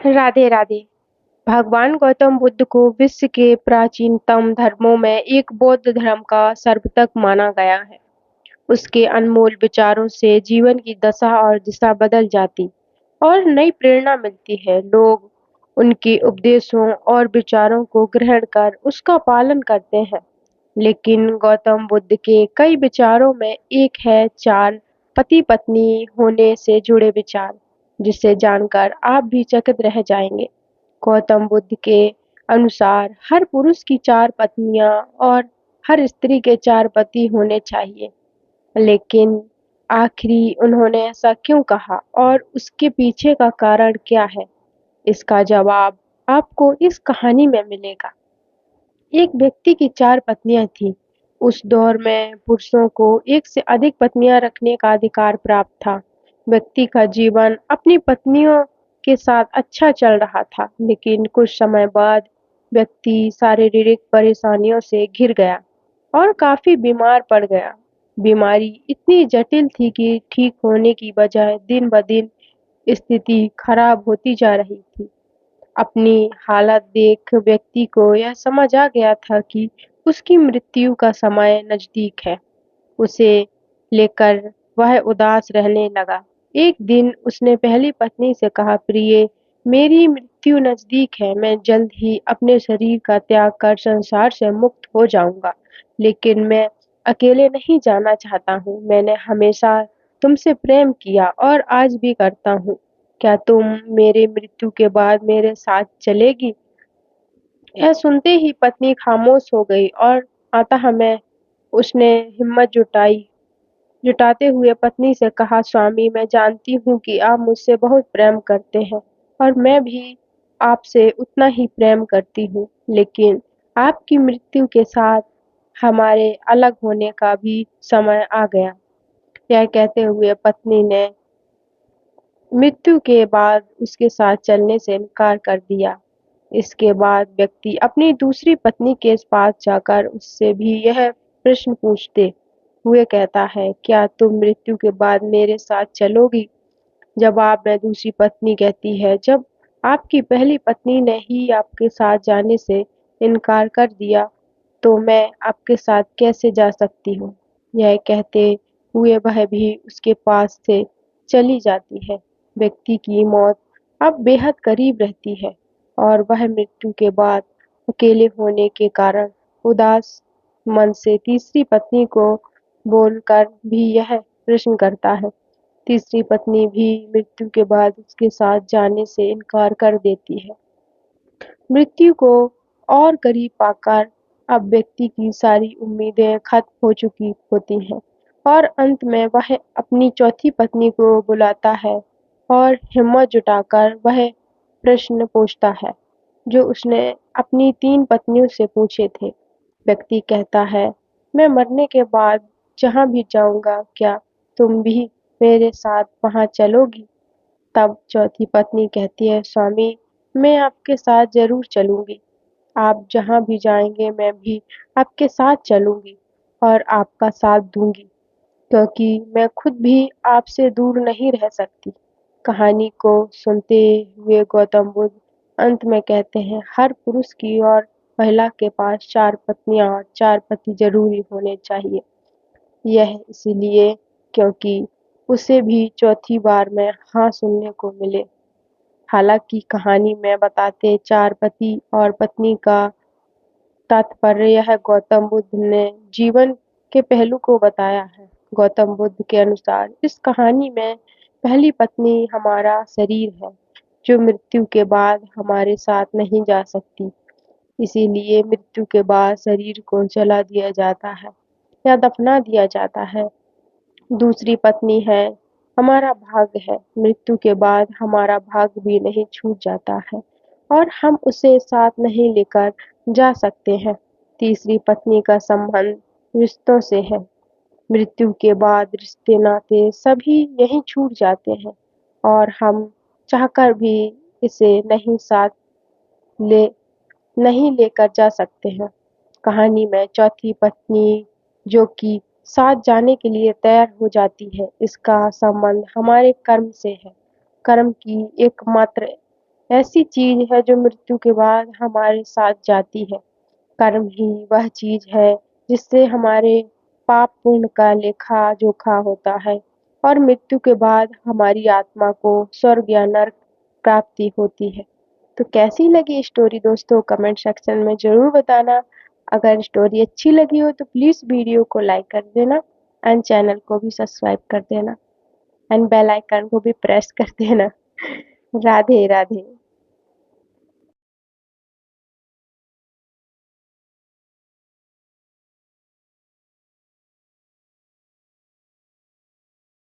राधे राधे। भगवान गौतम बुद्ध को विश्व के प्राचीनतम धर्मों में एक बौद्ध धर्म का सर्वोत्तम माना गया है। उसके अनमोल विचारों से जीवन की दशा और दिशा बदल जाती और नई प्रेरणा मिलती है। लोग उनके उपदेशों और विचारों को ग्रहण कर उसका पालन करते हैं। लेकिन गौतम बुद्ध के कई विचारों में एक है चार पति पत्नी होने से जुड़े विचार, जिसे जानकर आप भी चकित रह जाएंगे। गौतम बुद्ध के अनुसार हर पुरुष की चार पत्नियां और हर स्त्री के चार पति होने चाहिए। लेकिन आखिरी उन्होंने ऐसा क्यों कहा और उसके पीछे का कारण क्या है? इसका जवाब आपको इस कहानी में मिलेगा। एक व्यक्ति की चार पत्नियां थीं। उस दौर में पुरुषों को एक से अधिक पत्नियां रखने का अधिकार प्राप्त था। व्यक्ति का जीवन अपनी पत्नियों के साथ अच्छा चल रहा था, लेकिन कुछ समय बाद व्यक्ति शारीरिक परेशानियों से घिर गया और काफी बीमार पड़ गया। बीमारी इतनी जटिल थी कि ठीक होने की बजाय दिन ब दिन स्थिति खराब होती जा रही थी। अपनी हालत देख व्यक्ति को यह समझ आ गया था कि उसकी मृत्यु का समय नजदीक है। उसे लेकर वह उदास रहने लगा। एक दिन उसने पहली पत्नी से कहा, प्रिय, मेरी मृत्यु नजदीक है। मैं जल्द ही अपने शरीर का त्याग कर संसार से मुक्त हो जाऊंगा, लेकिन मैं अकेले नहीं जाना चाहता हूँ। मैंने हमेशा तुमसे प्रेम किया और आज भी करता हूँ। क्या तुम मेरी मृत्यु के बाद मेरे साथ चलेगी? यह सुनते ही पत्नी खामोश हो गई और अतः मैं उसने हिम्मत जुटाते हुए पत्नी से कहा, स्वामी, मैं जानती हूँ कि आप मुझसे बहुत प्रेम करते हैं और मैं भी आपसे उतना ही प्रेम करती हूँ, लेकिन आपकी मृत्यु के साथ हमारे अलग होने का भी समय आ गया। यह कहते हुए पत्नी ने मृत्यु के बाद उसके साथ चलने से इनकार कर दिया। इसके बाद व्यक्ति अपनी दूसरी पत्नी के पास जाकर उससे भी यह प्रश्न पूछते हुए कहता है, क्या तुम मृत्यु के बाद मेरे साथ चलोगी? जवाब में दूसरी पत्नी कहती है, जब आपकी पहली पत्नी ने ही आपके साथ जाने से इनकार कर दिया, तो मैं आपके साथ कैसे जा सकती हूँ? यह कहते हुए वह भी उसके पास से चली जाती है। व्यक्ति की मौत अब बेहद करीब रहती है और वह मृत्यु के बाद अकेले होने के कारण उदास मन से तीसरी पत्नी को बोलकर भी यह प्रश्न करता है। तीसरी पत्नी भी मृत्यु के बाद उसके साथ जाने से इनकार कर देती है। मृत्यु को और करीब पाकर अब व्यक्ति की सारी उम्मीदें खत्म हो चुकी होती हैं और अंत में वह अपनी चौथी पत्नी को बुलाता है और हिम्मत जुटाकर वह प्रश्न पूछता है जो उसने अपनी तीन पत्नियों से पूछे थे। व्यक्ति कहता है, मैं मरने के बाद जहाँ भी जाऊंगा, क्या तुम भी मेरे साथ वहाँ चलोगी? तब चौथी पत्नी कहती है, स्वामी, मैं आपके साथ जरूर चलूंगी। आप जहाँ भी जाएंगे मैं भी आपके साथ चलूंगी और आपका साथ दूंगी, क्योंकि मैं खुद भी आपसे दूर नहीं रह सकती। कहानी को सुनते हुए गौतम बुद्ध अंत में कहते हैं, हर पुरुष की और महिला के पास चार पत्नियां और चार पति जरूरी होने चाहिए। यह इसीलिए क्योंकि उसे भी चौथी बार में हाँ सुनने को मिले। हालांकि कहानी में बताते चार पति और पत्नी का तात्पर्य यह गौतम बुद्ध ने जीवन के पहलू को बताया है। गौतम बुद्ध के अनुसार इस कहानी में पहली पत्नी हमारा शरीर है, जो मृत्यु के बाद हमारे साथ नहीं जा सकती। इसीलिए मृत्यु के बाद शरीर को जला दिया जाता है या दफना दिया जाता है। दूसरी पत्नी है हमारा भाग्य है। मृत्यु के बाद हमारा भाग्य भी नहीं छूट जाता है और हम उसे साथ नहीं लेकर जा सकते हैं। तीसरी पत्नी का संबंध रिश्तों से है। मृत्यु के बाद रिश्ते नाते सभी यहीं छूट जाते हैं और हम चाहकर भी इसे ले नहीं लेकर जा सकते हैं। कहानी में चौथी पत्नी जो कि साथ जाने के लिए तैयार हो जाती है, इसका संबंध हमारे कर्म से है। कर्म की एकमात्र ऐसी चीज है जो मृत्यु के बाद हमारे साथ जाती है। कर्म ही वह चीज है जिससे हमारे पाप पुण्य का लेखा जोखा होता है और मृत्यु के बाद हमारी आत्मा को स्वर्ग या नर्क प्राप्ति होती है। तो कैसी लगी स्टोरी दोस्तों, कमेंट सेक्शन में जरूर बताना। अगर स्टोरी अच्छी लगी हो तो प्लीज वीडियो को लाइक कर देना एंड चैनल को भी सब्सक्राइब कर देना एंड बेल आइकन को भी प्रेस कर देना। राधे राधे।